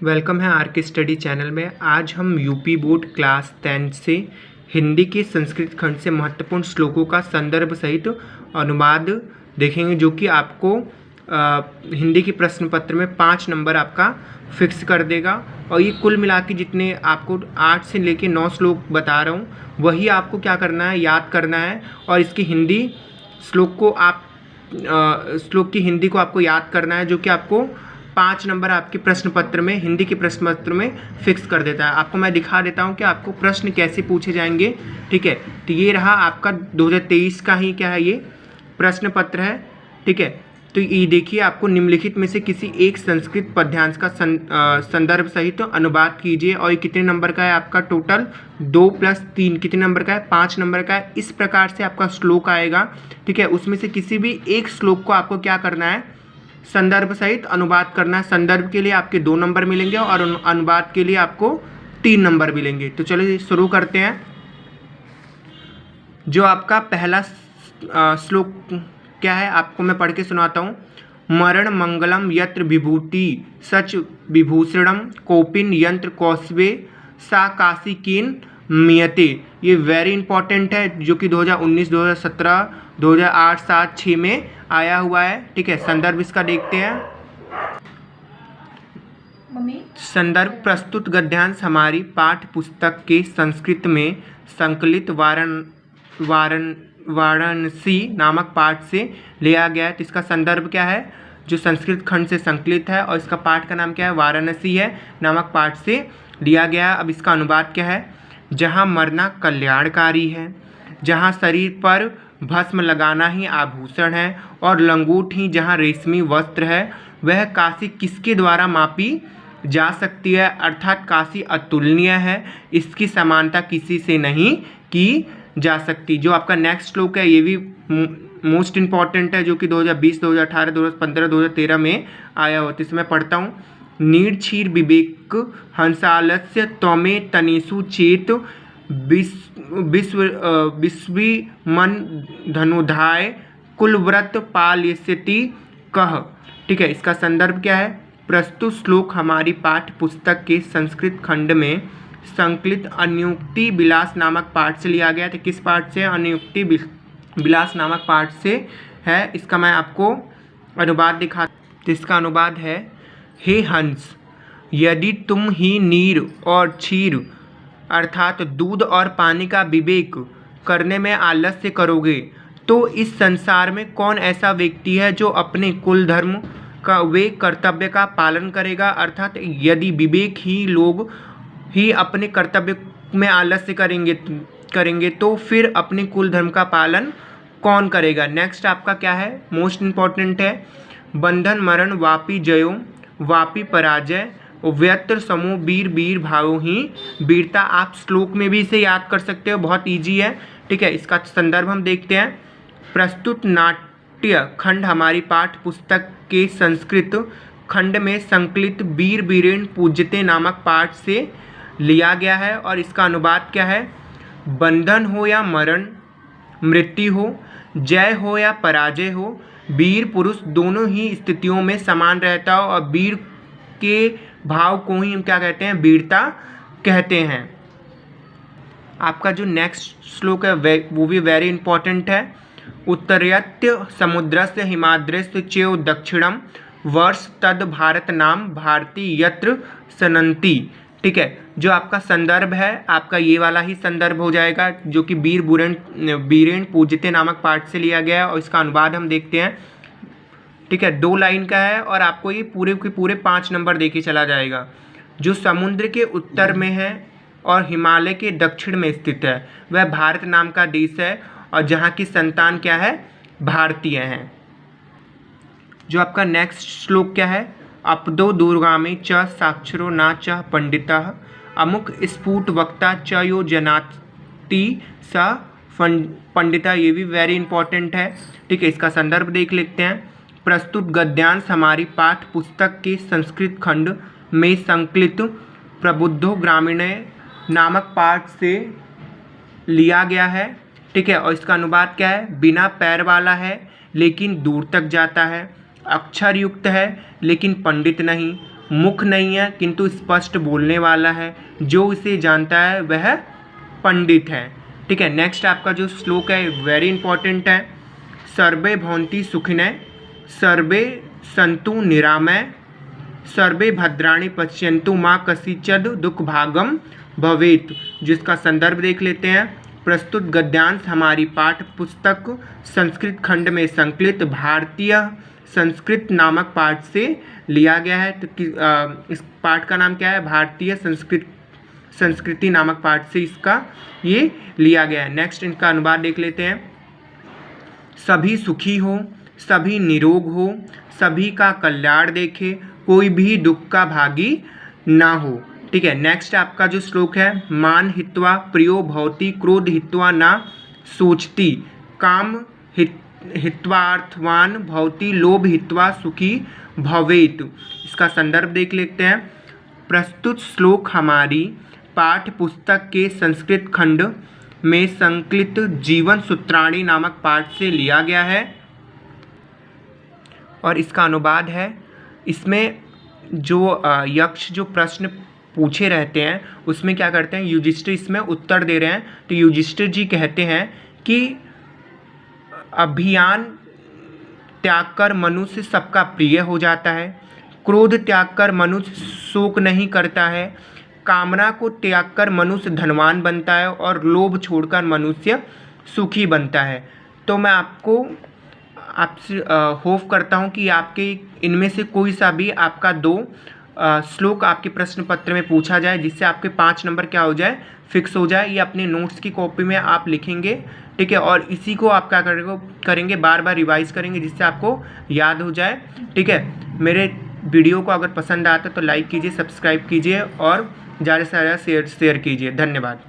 Welcome है are के study channel में। आज हम यूपी बोर्ड क्लास 10 से हिंदी के संस्कृत खंड से महत्वपूर्ण श्लोकों का संदर्भ सहित अनुवाद देखेंगे, जो कि आपको हिंदी के प्रश्न पत्र में 5 नंबर आपका फिक्स कर देगा। और ये कुल मिला के जितने आपको 8 से लेके 9 श्लोक बता रहा हूँ, वही आपको क्या करना है, याद करना है। और इसकी हिंदी श्लोक की हिंदी को आपको याद करना है, जो कि आपको 5 नंबर आपके प्रश्न पत्र में, हिंदी के प्रश्न पत्र में फिक्स कर देता है। आपको मैं दिखा देता हूँ कि आपको प्रश्न कैसे पूछे जाएंगे। ठीक है, तो ये रहा आपका 2023 का ही क्या है, ये प्रश्न पत्र है। ठीक है, तो ये देखिए, आपको निम्नलिखित में से किसी एक संस्कृत पद्यांश का संदर्भ सहित तो अनुवाद कीजिए। और ये कितने नंबर का है आपका, टोटल 2 + 3 कितने नंबर का है, 5 नंबर का है। इस प्रकार से आपका श्लोक आएगा। ठीक है, उसमें से किसी भी एक श्लोक को आपको क्या करना है, संदर्भ सहित अनुवाद करना है। संदर्भ के लिए आपके 2 नंबर मिलेंगे और अनुवाद के लिए आपको 3 नंबर मिलेंगे। तो चलिए शुरू करते हैं। जो आपका पहला श्लोक क्या है, आपको मैं पढ़ के सुनाता हूँ। मरण मंगलम यत्र विभूति सच विभूषणम कोपिन यंत्र कौशवे सा काशी कीन मियते। ये वेरी इंपॉर्टेंट है, जो कि 2019, 2017, 2008, 7, 6 में आया हुआ है। ठीक है, संदर्भ इसका देखते हैं। संदर्भ प्रस्तुत गद्यांश हमारी पाठ्य पुस्तक के संस्कृत में संकलित वाराणसी नामक पाठ से लिया गया है। तो इसका संदर्भ क्या है, जो संस्कृत खंड से संकलित है, और इसका पाठ का नाम क्या है, वाराणसी है नामक पाठ से लिया गया है। अब इसका अनुवाद क्या है। जहाँ मरना कल्याणकारी है, जहाँ शरीर पर भस्म लगाना ही आभूषण है, और लंगूट ही जहाँ रेशमी वस्त्र है, वह काशी किसके द्वारा मापी जा सकती है, अर्थात काशी अतुलनीय है, इसकी समानता किसी से नहीं की जा सकती। जो आपका नेक्स्ट श्लोक है, ये भी मोस्ट इम्पॉर्टेंट है, जो कि 2020, 2018, 2015, 2013 में आया हो। तो इसमें पढ़ता हूँ। नीरक्षीर विवेक हंसालस्य त्वमे तनिषु चेत विश्वी मन धनुधाय कुलव्रत पालयस्यति कह। ठीक है, इसका संदर्भ क्या है। प्रस्तुत श्लोक हमारी पाठ्य पुस्तक के संस्कृत खंड में संकलित अनुयुक्ति विलास नामक पाठ से लिया गया। तो किस पाठ से, अनुयुक्ति विलास नामक पाठ से है। इसका मैं आपको अनुवाद दिखा। तो इसका अनुवाद है। हे हंस, यदि तुम ही नीर और क्षीर अर्थात दूध और पानी का विवेक करने में आलस्य करोगे, तो इस संसार में कौन ऐसा व्यक्ति है जो अपने कुल धर्म का वे कर्तव्य का पालन करेगा। अर्थात यदि विवेक ही लोग ही अपने कर्तव्य में आलस्य करेंगे तो फिर अपने कुल धर्म का पालन कौन करेगा। नेक्स्ट आपका क्या है, मोस्ट इम्पॉर्टेंट है। बंधन मरण वापी जयो वापी पराजय व्यत्र समूह वीर वीर भावो ही वीरता। आप श्लोक में भी इसे याद कर सकते हो, बहुत इजी है। ठीक है, इसका संदर्भ हम देखते हैं। प्रस्तुत नाट्य खंड हमारी पाठ्य पुस्तक के संस्कृत खंड में संकलित वीर वीरेण पूज्यते नामक पाठ से लिया गया है। और इसका अनुवाद क्या है। बंधन हो या मरण, मृत्यु हो, जय हो या पराजय हो, वीर पुरुष दोनों ही स्थितियों में समान रहता हो, और वीर के भाव को ही हम क्या कहते हैं, वीरता कहते हैं। आपका जो नेक्स्ट श्लोक है वो भी वेरी इंपॉर्टेंट है। उत्तरयत्य समुद्रस्य हिमाद्रस्य च्यो दक्षिणम वर्ष तद भारत नाम भारती यत्र सनंती। ठीक है, जो आपका संदर्भ है, आपका ये वाला ही संदर्भ हो जाएगा, जो कि वीरेण पूज्यते नामक पाठ से लिया गया है। और इसका अनुवाद हम देखते हैं। ठीक है, 2 लाइन का है, और आपको ये पूरे के पूरे 5 नंबर देके चला जाएगा। जो समुद्र के उत्तर में है और हिमालय के दक्षिण में स्थित है, वह भारत नाम का देश है, और जहाँ की संतान क्या है, भारतीय हैं। जो आपका नेक्स्ट श्लोक क्या है। अपदो दूरगामी च साक्षरो ना च पंडितः अमुक स्फुट वक्ता च यो जनाति स पंडिता। ये भी वेरी इंपॉर्टेंट है। ठीक है, इसका संदर्भ देख लेते हैं। प्रस्तुत गद्यांश हमारी पाठ्य पुस्तक के संस्कृत खंड में संकलित प्रबुद्धो ग्रामीणे नामक पाठ से लिया गया है। ठीक है, और इसका अनुवाद क्या है। बिना पैर वाला है लेकिन दूर तक जाता है, अक्षर युक्त है लेकिन पंडित नहीं, मुख नहीं है किंतु स्पष्ट बोलने वाला है, जो इसे जानता है वह पंडित है। ठीक है, नेक्स्ट आपका जो श्लोक है वेरी इंपॉर्टेंट है। सर्वे भवन्ति सुखिनः सर्वे सन्तु निरामय सर्वे भद्राणि पश्यन्तु माँ कस्यचित् दुःखभाग् भवेत्। जिसका संदर्भ देख लेते हैं। प्रस्तुत गद्यांश हमारी पाठ्य पुस्तक संस्कृत खंड में संकलित भारतीय संस्कृत नामक पाठ से लिया गया है। तो इस पाठ का नाम क्या है? भारतीय संस्कृति नामक पाठ से इसका ये लिया गया है। नेक्स्ट इनका अनुवाद देख लेते हैं। सभी सुखी हो, सभी निरोग हो, सभी का कल्याण देखे, कोई भी दुख का भागी ना हो। ठीक है, नेक्स्ट आपका जो श्लोक है, मान हित्वा प्रियो भवति क्रोध हित्वा ना सोचती काम हित्वार्थवान भवति लोभ हित्वा सुखी भवेत्। इसका संदर्भ देख लेते हैं। प्रस्तुत श्लोक हमारी पाठ्य पुस्तक के संस्कृत खंड में संकलित जीवन सूत्राणि नामक पाठ से लिया गया है और इसका अनुवाद है। इसमें जो यक्ष जो प्रश्न पूछे रहते हैं उसमें क्या करते हैं, युधिष्ठिर इसमें उत्तर दे रहे हैं। तो युधिष्ठिर जी कहते हैं कि अभिमान त्याग कर मनुष्य सबका प्रिय हो जाता है, क्रोध त्याग कर मनुष्य शोक नहीं करता है, कामना को त्याग कर मनुष्य धनवान बनता है और लोभ छोड़कर मनुष्य सुखी बनता है। तो मैं आपसे होप करता हूँ कि आपके इनमें से कोई सा भी आपका 2 श्लोक आपके प्रश्न पत्र में पूछा जाए, जिससे आपके 5 नंबर क्या हो जाए, फिक्स हो जाए। ये अपने नोट्स की कॉपी में आप लिखेंगे। ठीक है, और इसी को आप क्या करेंगे, बार बार रिवाइज करेंगे, जिससे आपको याद हो जाए। ठीक है, मेरे वीडियो को अगर पसंद आता तो लाइक कीजिए, सब्सक्राइब कीजिए और ज़्यादा से ज़्यादा शेयर कीजिए। धन्यवाद।